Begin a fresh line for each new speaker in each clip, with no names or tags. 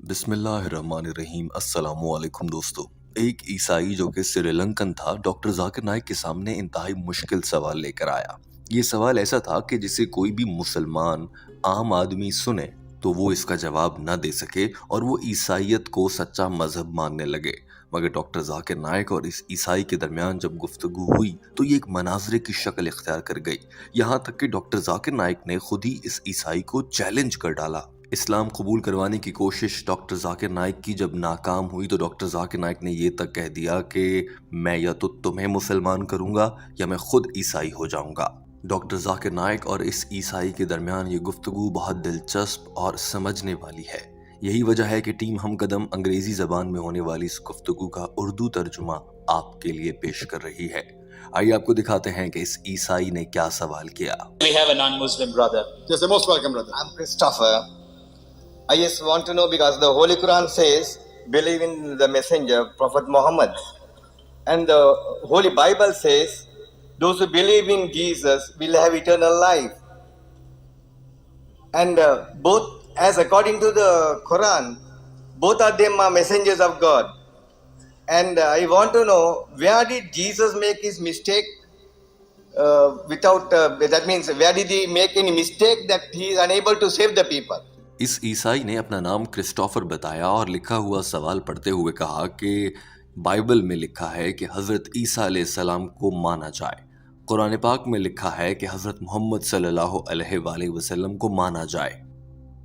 بسم اللہ الرحمن الرحیم۔ السلام علیکم دوستو۔ ایک عیسائی جو کہ سری لنکن تھا ڈاکٹر ذاکر نائک کے سامنے انتہائی مشکل سوال لے کر آیا۔ یہ سوال ایسا تھا کہ جسے کوئی بھی مسلمان عام آدمی سنے تو وہ اس کا جواب نہ دے سکے اور وہ عیسائیت کو سچا مذہب ماننے لگے، مگر ڈاکٹر ذاکر نائک اور اس عیسائی کے درمیان جب گفتگو ہوئی تو یہ ایک مناظرے کی شکل اختیار کر گئی، یہاں تک کہ ڈاکٹر ذاکر نائک نے خود ہی اس عیسائی کو چیلنج کر ڈالا۔ اسلام قبول کروانے کی کوشش ڈاکٹر ذاکر نائک کی جب ناکام ہوئی تو ڈاکٹر ذاکر نائک نے یہ تک کہہ دیا کہ میں یا تو تمہیں مسلمان کروں گا یا میں خود عیسائی ہو جاؤں گا۔ ڈاکٹر ذاکر نائک اور اس عیسائی کے درمیان یہ گفتگو بہت دلچسپ اور سمجھنے والی ہے۔ یہی وجہ ہے کہ ٹیم ہم قدم انگریزی زبان میں ہونے والی اس گفتگو کا اردو ترجمہ آپ کے لیے پیش کر رہی ہے۔ آئیے آپ کو دکھاتے ہیں کہ اس عیسائی نے کیا سوال کیا۔
We have a non-Muslim brother.
Yes, you're most welcome, brother.
I'm Christopher. I just want to know because the Holy Quran says, believe in the messenger, Prophet Muhammad. And the Holy Bible says, those who believe in Jesus will have eternal life. And both, as according to the Quran, both of them are messengers of God. And I want to know, where did Jesus make his mistake? That means, where did he make any mistake that he is unable to save the people?
اس عیسائی نے اپنا نام Christopher بتایا اور لکھا ہوا سوال پڑھتے ہوئے کہا کہ بائبل میں لکھا ہے کہ حضرت عیسیٰ علیہ السلام کو مانا جائے، قرآن پاک میں لکھا ہے کہ حضرت محمد صلی اللہ علیہ وآلہ وسلم کو مانا جائے۔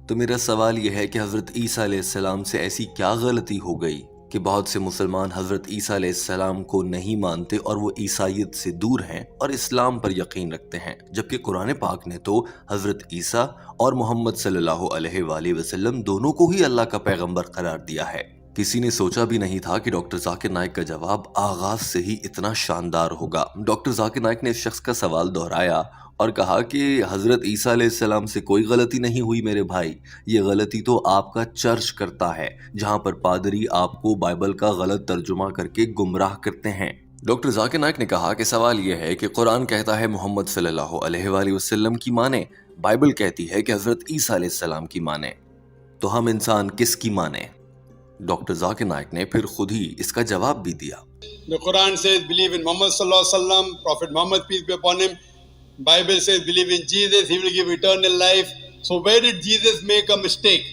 تو میرا سوال یہ ہے کہ حضرت عیسیٰ علیہ السلام سے ایسی کیا غلطی ہو گئی کہ بہت سے مسلمان حضرت عیسیٰ علیہ السلام کو نہیں مانتے اور وہ عیسائیت سے دور ہیں اور اسلام پر یقین رکھتے ہیں، جبکہ قرآن پاک نے تو حضرت عیسیٰ اور محمد صلی اللہ علیہ وآلہ وسلم دونوں کو ہی اللہ کا پیغمبر قرار دیا ہے۔ کسی نے سوچا بھی نہیں تھا کہ ڈاکٹر ذاکر نائک کا جواب آغاز سے ہی اتنا شاندار ہوگا۔ ڈاکٹر ذاکر نائک نے اس شخص کا سوال دہرایا اور کہا کہ حضرت عیسیٰ علیہ السلام سے کوئی غلطی نہیں ہوئی میرے بھائی، یہ غلطی تو آپ کا چرچ کرتا ہے، جہاں پر پادری آپ کو بائبل کا غلط ترجمہ کر کے گمراہ کرتے ہیں۔ ڈاکٹر ذاکر نائک نے کہا کہ سوال یہ ہے کہ قرآن کہتا ہے محمد صلی اللہ علیہ وآلہ وسلم کی مانیں، بائبل کہتی ہے کہ حضرت عیسیٰ علیہ السلام کی مانیں، تو ہم انسان کس کی مانیں؟ ڈاکٹر ذاکر نائک نے پھر خود ہی اس کا جواب بھی دیا۔
The Quran says, believe in Muhammad sallallahu alaihi wasallam, Prophet Muhammad, peace be upon him. Bible says, believe in Jesus, he will give eternal life. So where did Jesus make a mistake?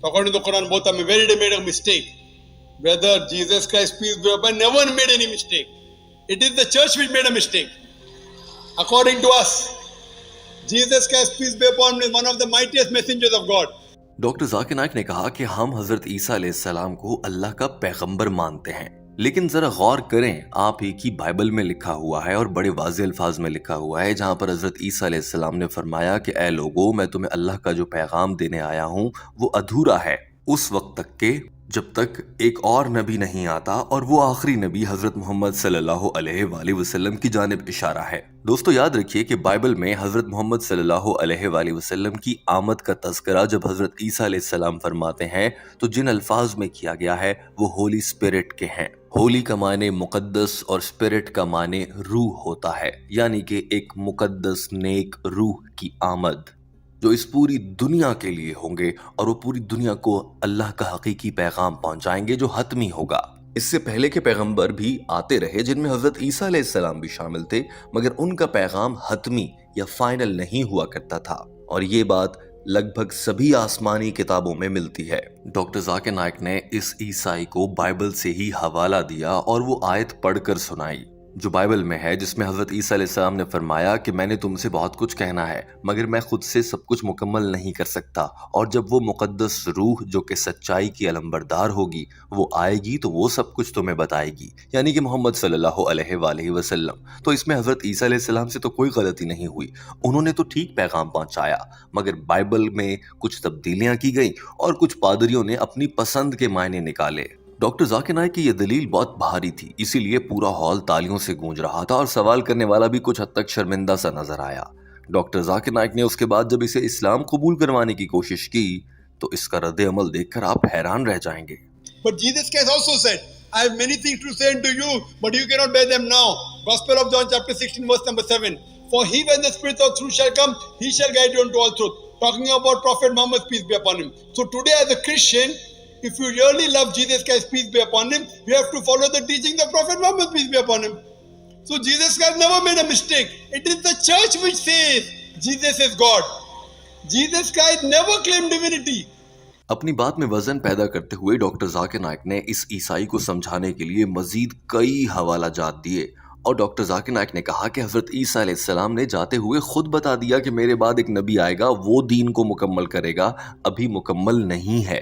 According to the Quran, both of them, where did he made a mistake? Whether Jesus Christ, peace be upon him, never made any mistake. It is the church which made a mistake. According to us, Jesus Christ, peace be upon him, is one of the mightiest messengers of God.
Doctor Zakir Naik نے کہا کہ ہم حضرت عیسیٰ علیہ السلام کو اللہ کا پیغمبر مانتے ہیں، لیکن ذرا غور کریں، آپ ہی کی بائبل میں لکھا ہوا ہے اور بڑے واضح الفاظ میں لکھا ہوا ہے، جہاں پر حضرت عیسیٰ علیہ السلام نے فرمایا کہ اے لوگو، میں تمہیں اللہ کا جو پیغام دینے آیا ہوں وہ ادھورا ہے اس وقت تک کہ جب تک ایک اور نبی نہیں آتا، اور وہ آخری نبی حضرت محمد صلی اللہ علیہ وآلہ وسلم کی جانب اشارہ ہے۔ دوستو یاد رکھیے کہ بائبل میں حضرت محمد صلی اللہ علیہ وآلہ وسلم کی آمد کا تذکرہ جب حضرت عیسیٰ علیہ السلام فرماتے ہیں تو جن الفاظ میں کیا گیا ہے وہ ہولی اسپرٹ کے ہیں۔ ہولی کا معنی مقدس اور اسپرٹ کا معنی روح ہوتا ہے، یعنی کہ ایک مقدس نیک روح کی آمد جو اس پوری دنیا کے لیے ہوں گے، اور وہ پوری دنیا کو اللہ کا حقیقی پیغام پہنچائیں گے جو حتمی ہوگا۔ اس سے پہلے کے پیغمبر بھی آتے رہے جن میں حضرت عیسیٰ علیہ السلام بھی شامل تھے، مگر ان کا پیغام حتمی یا فائنل نہیں ہوا کرتا تھا، اور یہ بات لگ بھگ سبھی آسمانی کتابوں میں ملتی ہے۔ ڈاکٹر ذاکر نائک نے اس عیسائی کو بائبل سے ہی حوالہ دیا اور وہ آیت پڑھ کر سنائی جو بائبل میں ہے، جس میں حضرت عیسیٰ علیہ السلام نے فرمایا کہ میں نے تم سے بہت کچھ کہنا ہے مگر میں خود سے سب کچھ مکمل نہیں کر سکتا، اور جب وہ مقدس روح جو کہ سچائی کی علمبردار ہوگی وہ آئے گی تو وہ سب کچھ تمہیں بتائے گی، یعنی کہ محمد صلی اللہ علیہ وآلہ وسلم۔ تو اس میں حضرت عیسیٰ علیہ السلام سے تو کوئی غلطی نہیں ہوئی، انہوں نے تو ٹھیک پیغام پہنچایا، مگر بائبل میں کچھ تبدیلیاں کی گئیں اور کچھ پادریوں نے اپنی پسند کے معنی نکالے۔ ڈاکٹر ذاکر نائک کی یہ دلیل بہت بھاری تھی، اسی لیے پورا ہال تالیوں سے گونج رہا تھا اور سوال کرنے والا بھی کچھ حد تک شرمندہ سا نظر آیا۔ ڈاکٹر ذاکر نائک نے اس کے بعد جب اسے اسلام قبول کروانے کی کوشش کی تو اس کا رد عمل دیکھ کر آپ حیران رہ جائیں گے۔
But Jesus Christ also said, I have many things to say unto you, but you cannot bear them now. Gospel of John chapter 16 verse number 7. For he, when the Spirit of truth shall come, he shall guide you unto all truth. Talking about Prophet Muhammad, peace be upon him. So today as a Christian, if you really love Jesus Christ, peace be upon him, you have to follow the teachings of Prophet Muhammad, peace be upon him. So Jesus Christ never made a mistake. It is the church which says Jesus is God. Jesus Christ never claimed divinity.
اپنی بات میں وزن پیدا کرتے ہوئے doctor Zakir Naik نے اس عیسائی کو سمجھانے کے لیے مزید کئی حوالہ جات دیے، اور ڈاکٹر ذاکر نائک نے کہا کہ حضرت عیسیٰ علیہ السلام نے جاتے ہوئے خود بتا دیا کہ میرے بعد ایک نبی آئے گا، وہ دین کو مکمل کرے گا، ابھی مکمل نہیں ہے،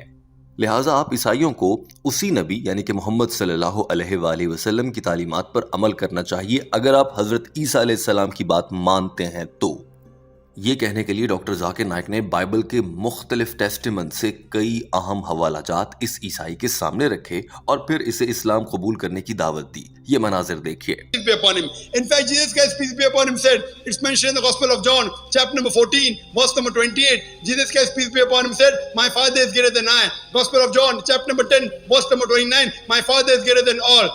لہٰذا آپ عیسائیوں کو اسی نبی یعنی کہ محمد صلی اللہ علیہ وآلہ وسلم کی تعلیمات پر عمل کرنا چاہیے اگر آپ حضرت عیسیٰ علیہ السلام کی بات مانتے ہیں تو۔ یہ کہنے کے لیے ڈاکٹر ذاکر نائک نے بائبل کے مختلف ٹیسٹیمنٹ سے کئی اہم حوالہ جات اس عیسائی کے سامنے رکھے اور پھر اسے اسلام قبول کرنے کی دعوت دی۔ یہ مناظر دیکھیے۔
Peace be upon him. In fact, Jesus Christ, peace be upon him, said, it's mentioned in the Gospel of John, chapter number 14, verse number 28. Jesus Christ, peace be upon him, said, my Father is greater than I. Gospel of John, chapter number 10, verse number 29, my Father is greater than all.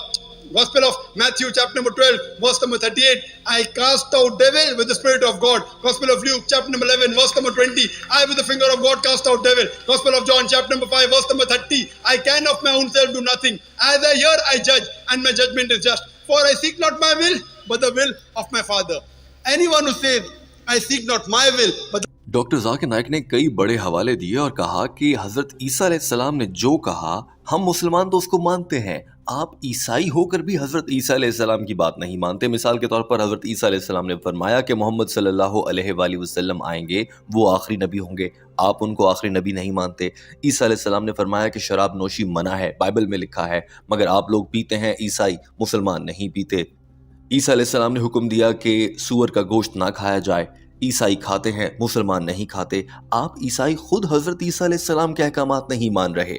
Gospel of Matthew, chapter number 12, verse number 38, I cast out devil with the Spirit of God. Gospel of Luke, chapter number 11, verse number 20, I with the finger of God cast out devil. Gospel of John, chapter number 5, verse number 30, I can of my own self do nothing. As I hear, I judge, and my judgment is just. For I seek not my will, but the will of my Father. Anyone who says, I seek not my will, but
doctor Zakir Naik نے کئی بڑے حوالے دیے اور کہا کہ حضرت عیسیٰ علیہ السلام نے جو کہا ہم مسلمان تو اس کو مانتے ہیں، آپ عیسائی ہو کر بھی حضرت عیسیٰ علیہ السلام کی بات نہیں مانتے۔ مثال کے طور پر حضرت عیسیٰ علیہ السلام نے فرمایا کہ محمد صلی اللہ علیہ وآلہ وسلم آئیں گے، وہ آخری نبی ہوں گے، آپ ان کو آخری نبی نہیں مانتے۔ عیسیٰ علیہ السلام نے فرمایا کہ شراب نوشی منع ہے، بائبل میں لکھا ہے، مگر آپ لوگ پیتے ہیں، عیسائی مسلمان نہیں پیتے۔ عیسیٰ علیہ السلام نے حکم دیا کہ سور کا گوشت نہ کھایا جائے، عیسائی کھاتے ہیں، مسلمان نہیں کھاتے۔ آپ عیسائی خود حضرت عیسیٰ علیہ السلام کے احکامات نہیں مان رہے۔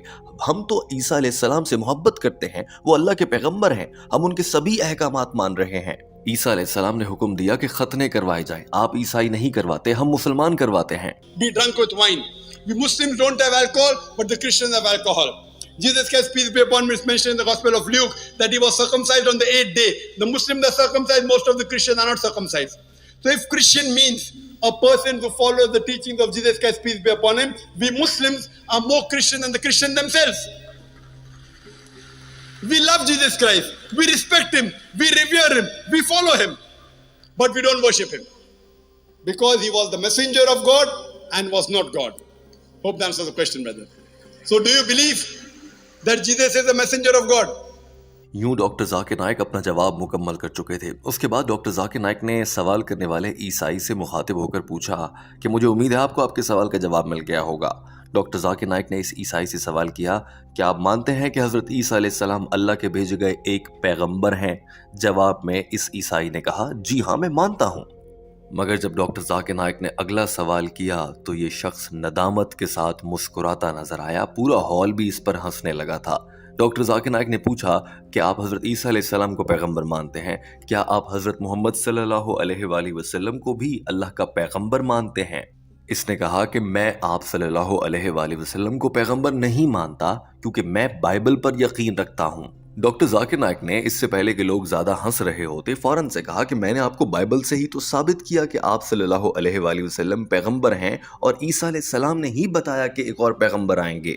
ہم تو عیسیٰ علیہ السلام سے محبت کرتے ہیں، وہ اللہ کے پیغمبر ہیں، ہم ان کے سبھی احکامات مان رہے ہیں۔ عیسیٰ علیہ السلام نے حکم دیا کہ ختنے کروائے جائیں، آپ عیسائی نہیں کرواتے، ہم مسلمان کرواتے ہیں۔
be drunk with wine. We Muslims don't have alcohol, but the Christians have alcohol. Jesus Christ, peace be upon him, is mentioned in the Gospel of Luke that he was circumcised on the 8th day. The Muslims are circumcised, most of the Christians are not circumcised. So if Christian means a person who follows the teachings of Jesus Christ, peace be upon him, we Muslims are more Christian than the Christians themselves. We love Jesus Christ, we respect him, we revere him, we follow him, but we don't worship him because he was the messenger of God and was not God. Hope that answers the question, brother. So do you believe that Jesus is the messenger of God?
یوں doctor Zakir Naik اپنا جواب مکمل کر چکے تھے۔ اس کے بعد doctor Zakir Naik نے سوال کرنے والے عیسائی سے مخاطب ہو کر پوچھا کہ مجھے امید ہے آپ کو آپ کے سوال کا جواب مل گیا ہوگا۔ ڈاکٹر ذاکر نائک نے اس عیسائی سے سوال کیا کہ آپ مانتے ہیں کہ حضرت عیسیٰ علیہ السلام اللہ کے بھیجے گئے ایک پیغمبر ہیں؟ جواب میں اس عیسائی نے کہا جی ہاں میں مانتا ہوں۔ مگر جب ڈاکٹر ذاکر نائک نے اگلا سوال کیا تو یہ شخص ندامت کے ساتھ مسکراتا نظر آیا، پورا ہال بھی اس پر ہنسنے لگا تھا۔ ڈاکٹر ذاکر نائک نے پوچھا کہ آپ حضرت عیسیٰ علیہ السلام کو پیغمبر مانتے ہیں، کیا آپ حضرت محمد صلی اللہ علیہ وآلہ وسلم کو بھی اللہ کا پیغمبر مانتے ہیں؟ اس نے کہا کہ میں آپ صلی اللہ علیہ وآلہ وسلم کو پیغمبر نہیں مانتا کیونکہ میں بائبل پر یقین رکھتا ہوں۔ ڈاکٹر ذاکر نائک نے اس سے پہلے کہ لوگ زیادہ ہنس رہے ہوتے فوراً سے کہا کہ میں نے آپ کو بائبل سے ہی تو ثابت کیا کہ آپ صلی اللہ علیہ وآلہ وسلم پیغمبر ہیں، اور عیسیٰ علیہ السلام نے ہی بتایا کہ ایک اور پیغمبر آئیں گے۔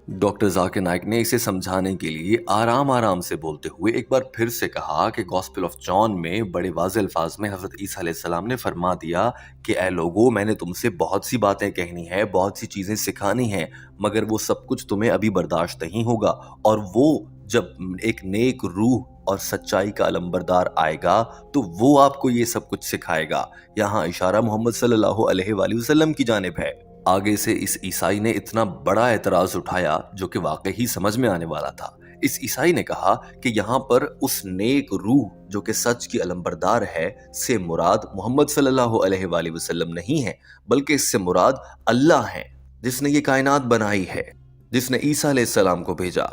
ڈاکٹر ذاکر نائک نے اسے سمجھانے کے لیے آرام سے بولتے ہوئے ایک بار پھر سے کہا کہ گاسپل آف جان میں بڑے واضح الفاظ میں حضرت عیسیٰ علیہ السلام نے فرما دیا کہ اے لوگو میں نے تم سے بہت سی باتیں کہنی ہے، بہت سی چیزیں سکھانی ہیں، مگر وہ سب کچھ تمہیں ابھی برداشت نہیں ہوگا، اور وہ جب ایک نیک روح اور سچائی کا علمبردار آئے گا تو وہ آپ کو یہ سب کچھ سکھائے گا۔ یہاں اشارہ محمد صلی اللہ علیہ وآلہ وسلم کی جانب ہے۔ آگے سے اس عیسائی نے اتنا بڑا اعتراض اٹھایا جو کہ واقعی سمجھ میں آنے والا تھا۔ اس عیسائی نے کہا کہ یہاں پر اس نیک روح جو کہ سچ کی علمبردار ہے سے مراد محمد صلی اللہ علیہ وآلہ وسلم نہیں ہے، بلکہ اس سے مراد اللہ ہے جس نے یہ کائنات بنائی ہے، جس نے عیسیٰ علیہ السلام کو بھیجا۔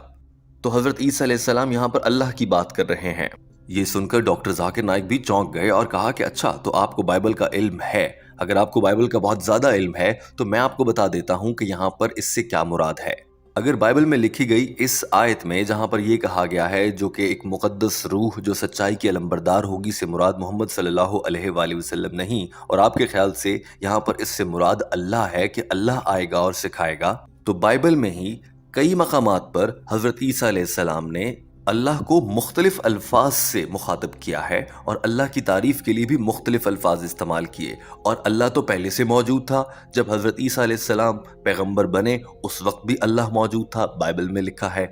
تو حضرت عیسیٰ علیہ السلام یہاں پر اللہ کی بات کر رہے ہیں۔ یہ سن کر ڈاکٹر ذاکر نائک بھی چونک گئے اور کہا کہ اچھا تو آپ کو بائبل کا علم ہے، اگر آپ کو بائبل کا بہت زیادہ علم ہے تو میں آپ کو بتا دیتا ہوں کہ یہاں پر اس سے کیا مراد ہے۔ اگر بائبل میں لکھی گئی اس آیت میں جہاں پر یہ کہا گیا ہے جو کہ ایک مقدس روح جو سچائی کی علمبردار ہوگی سے مراد محمد صلی اللہ علیہ وآلہ وسلم نہیں، اور آپ کے خیال سے یہاں پر اس سے مراد اللہ ہے کہ اللہ آئے گا اور سکھائے گا، تو بائبل میں ہی کئی مقامات پر حضرت عیسیٰ علیہ السلام نے اللہ کو مختلف الفاظ سے مخاطب کیا ہے اور اللہ کی تعریف کے لیے بھی مختلف الفاظ استعمال کیے، اور اللہ تو پہلے سے موجود تھا۔ جب حضرت عیسیٰ علیہ السلام پیغمبر بنے اس وقت بھی اللہ موجود تھا، بائبل میں لکھا ہے۔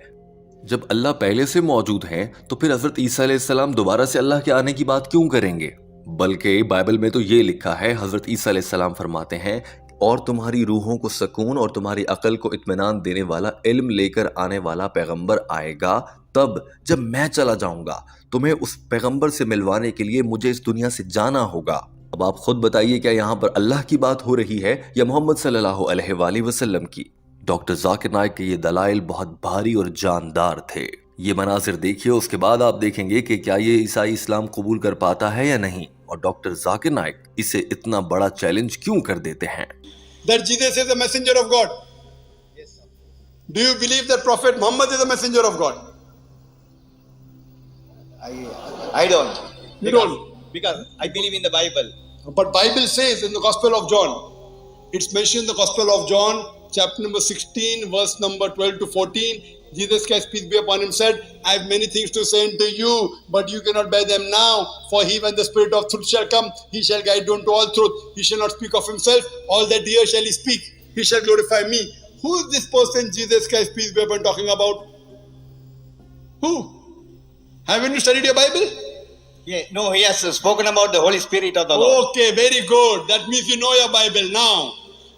جب اللہ پہلے سے موجود ہیں تو پھر حضرت عیسیٰ علیہ السلام دوبارہ سے اللہ کے آنے کی بات کیوں کریں گے؟ بلکہ بائبل میں تو یہ لکھا ہے، حضرت عیسیٰ علیہ السلام فرماتے ہیں، اور تمہاری روحوں کو سکون اور تمہاری عقل کو اطمینان دینے والا علم لے کر آنے والا پیغمبر آئے گا، تب جب میں چلا جاؤں گا تمہیں اس پیغمبر سے ملوانے کے لیے مجھے اس دنیا سے جانا ہوگا۔ اب آپ خود بتائیے، کیا یہاں پر اللہ کی بات ہو رہی ہے یا محمد صلی اللہ علیہ وآلہ وسلم کی؟ ڈاکٹر ذاکر نائک کے یہ دلائل بہت بھاری اور جاندار تھے۔ یہ مناظر دیکھیے، اس کے بعد آپ دیکھیں گے کہ کیا یہ عیسائی اسلام قبول کر پاتا ہے یا نہیں، اور ڈاکٹر ذاکر نائک اسے اتنا بڑا چیلنج کیوں کر دیتے ہیں؟
That Jesus is a messenger of God.
Yes, sir.
Do you believe that Prophet Muhammad is a messenger of God?
I don't.
You don't.
Because I believe in the Bible.
But Bible says in the Gospel of John, it's mentioned in the Gospel of John, chapter number 16, verse number 12 to 14. Jesus Christ, peace be upon him, said, I have many things to say unto you, but you cannot bear them now. For he, when the Spirit of truth shall come, he shall guide you into all truth. He shall not speak of himself. All that he hears shall he speak. He shall glorify me. Who is this person, Jesus Christ, peace be upon, talking about? Who? Haven't you studied your Bible?
Yeah, no, he has spoken about the Holy Spirit of the Lord.
Okay, very good. That means you know your Bible now.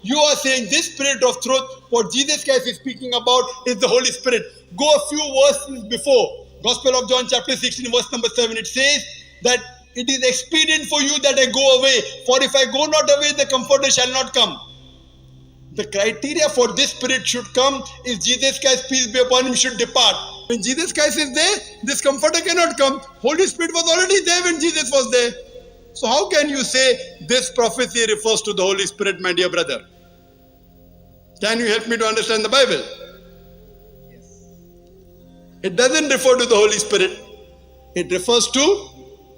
You are saying this Spirit of truth, what Jesus Christ is speaking about is the Holy Spirit. Go a few verses before. Gospel of John chapter 16 verse number 7. It says that it is expedient for you that I go away. For if I go not away, the Comforter shall not come. The criteria for this Spirit should come is Jesus Christ, peace be upon him, should depart. When Jesus Christ is there, this Comforter cannot come. Holy Spirit was already there when Jesus was there. So how can you say this prophecy refers to the Holy Spirit, my dear brother? Can you help me to understand the Bible?
Yes.
It doesn't refer to the Holy Spirit. It refers to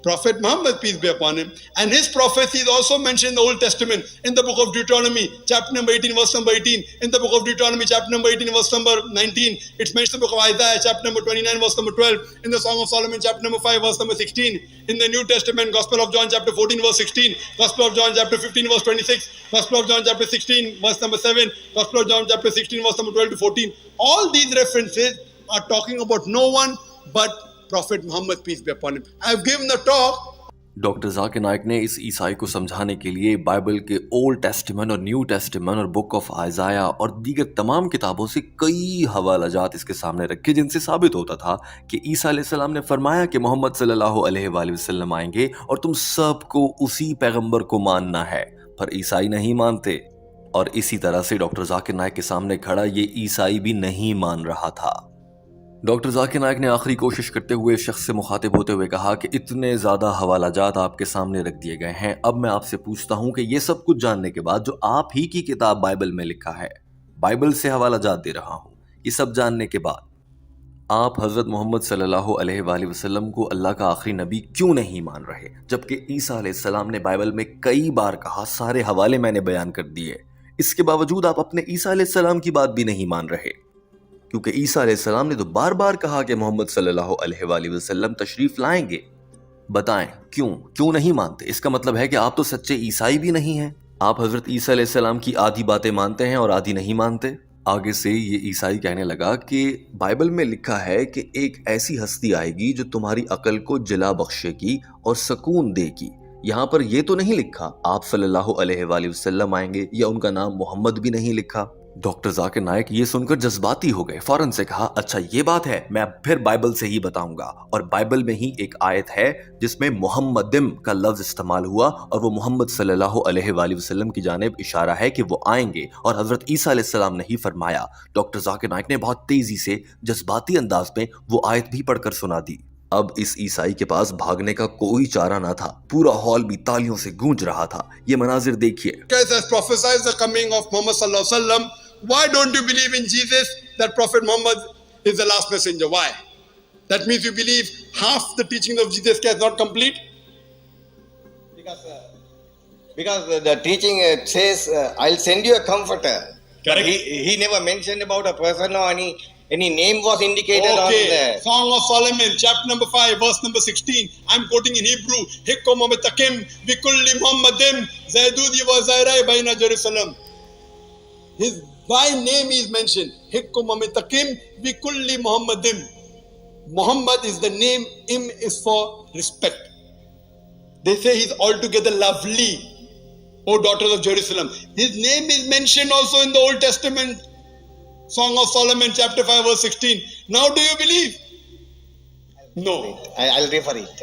Prophet Muhammad, peace be upon him. And his prophecy is also mentioned in the Old Testament, in the book of Deuteronomy, chapter number 18, verse number 18. In the book of Deuteronomy, chapter number 18, verse number 19. It's mentioned in the book of Isaiah, chapter number 29, verse number 12. In the Song of Solomon, chapter number 5, verse number 16. In the New Testament, Gospel of John, chapter 14, verse 16. Gospel of John, chapter 15, verse 26. Gospel of John, chapter 16, verse number 7. Gospel of John, chapter 16, verse number 12 to 14. All these references are talking about no one but Prophet Muhammad, peace be upon him. I have given the talk.
Doctor Zakir Naik نے اس عیسائی کو سمجھانے کے لیے Bible کے old ٹیسٹمن اور new ٹیسٹمن اور بک آف آئزایا اور دیگر تمام کتابوں سے کئی حوالہ جات اس کے سامنے رکھے، جن سے ثابت ہوتا تھا کہ عیسیٰ علیہ السلام نے فرمایا کہ محمد صلی اللہ علیہ وآلہ وسلم آئیں گے اور تم سب کو اسی پیغمبر کو ماننا ہے، پر عیسائی نہیں مانتے۔ اور اسی طرح سے ڈاکٹر ذاکر نائک کے سامنے کھڑا یہ عیسائی بھی نہیں مان رہا تھا۔ ڈاکٹر ذاکر نائک نے آخری کوشش کرتے ہوئے شخص سے مخاطب ہوتے ہوئے کہا کہ اتنے زیادہ حوالہ جات آپ کے سامنے رکھ دیے گئے ہیں، اب میں آپ سے پوچھتا ہوں کہ یہ سب کچھ جاننے کے بعد جو آپ ہی کی کتاب بائبل میں لکھا ہے، بائبل سے حوالہ جات دے رہا ہوں، یہ سب جاننے کے بعد آپ حضرت محمد صلی اللہ علیہ وآلہ وسلم کو اللہ کا آخری نبی کیوں نہیں مان رہے؟ جبکہ عیسیٰ علیہ السلام نے بائبل میں کئی بار کہا، سارے حوالے میں نے بیان کر دیے، اس کے باوجود آپ اپنے عیسیٰ علیہ السلام کی بات بھی نہیں مان رہے، کیونکہ عیسیٰ علیہ السلام نے تو بار بار کہا کہ محمد صلی اللہ علیہ وآلہ وسلم تشریف لائیں گے۔ بتائیں کیوں نہیں مانتے؟ اس کا مطلب ہے کہ آپ تو سچے عیسائی بھی نہیں ہیں، آپ حضرت عیسیٰ علیہ السلام کی آدھی باتیں مانتے ہیں اور آدھی نہیں مانتے۔ آگے سے یہ عیسائی کہنے لگا کہ بائبل میں لکھا ہے کہ ایک ایسی ہستی آئے گی جو تمہاری عقل کو جلا بخشے گی اور سکون دے گی۔ یہاں پر یہ تو نہیں لکھا آپ صلی اللہ علیہ وآلہ وسلم آئیں گے، یا ان کا نام محمد بھی نہیں لکھا۔ ڈاکٹر ذاکر نائک یہ سن کر جذباتی ہو گئے، فوراً سے کہا اچھا یہ بات ہے، میں پھر بائبل سے ہی بتاؤں گا، اور بائبل میں ہی ایک آیت ہے جس میں محمدم کا لفظ استعمال ہوا اور وہ محمد صلی اللہ علیہ وآلہ وسلم کی جانب اشارہ ہے کہ وہ آئیں گے، اور حضرت عیسیٰ علیہ السلام نے ہی فرمایا۔ ڈاکٹر ذاکر نائک نے بہت تیزی سے جذباتی انداز میں وہ آیت بھی پڑھ کر سنا دی۔ اب اس عیسائی کے پاس بھاگنے کا کوئی چارہ نہ تھا، پورا ہال بھی تالیوں سے گونج رہا تھا۔ یہ مناظر دیکھیے۔
Christ has prophesied the coming of Muhammad sallallahu alaihi wasallam. Why don't you believe in Jesus, that Prophet Muhammad is the last messenger? Why? That means you believe half the teaching of Jesus Christ is not complete?
Because the teaching says, I'll send you a comforter.
Correct?
He never mentioned about a person or any name was indicated on
Okay.
there.
Song of Solomon, chapter number 5, verse number 16. I'm quoting in Hebrew. Hikkum amitakim bikulli Muhammadim zaydudi wa zairai baina Jerusalem. His by name is mentioned. Hikkum amitakim bikulli Muhammadim. Muhammad is the name. Im is for respect. They say he's altogether lovely. O daughters of Jerusalem. His name is mentioned also in the Old Testament. Song of Solomon, chapter 5, verse 16. Now do you believe? No.
I'll refer it.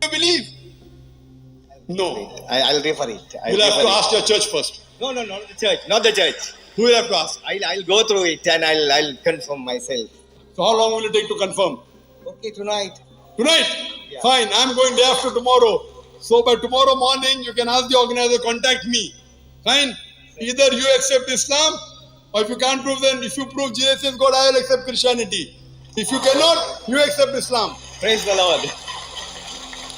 Do you believe? No.
I'll refer it.
You'll have to ask your church first.
No, not the church. Not the church.
Who will have to ask?
I'll go through it and I'll confirm myself.
So how long will it take to confirm?
Okay, tonight.
Tonight?
Yeah.
Fine, I'm going day after tomorrow. So by tomorrow morning, you can ask the organizer, contact me. Fine? Either you accept Islam, or if you can't prove, then if you prove Jesus is God, I will accept Christianity. If you cannot, you accept Islam.
Praise the Lord.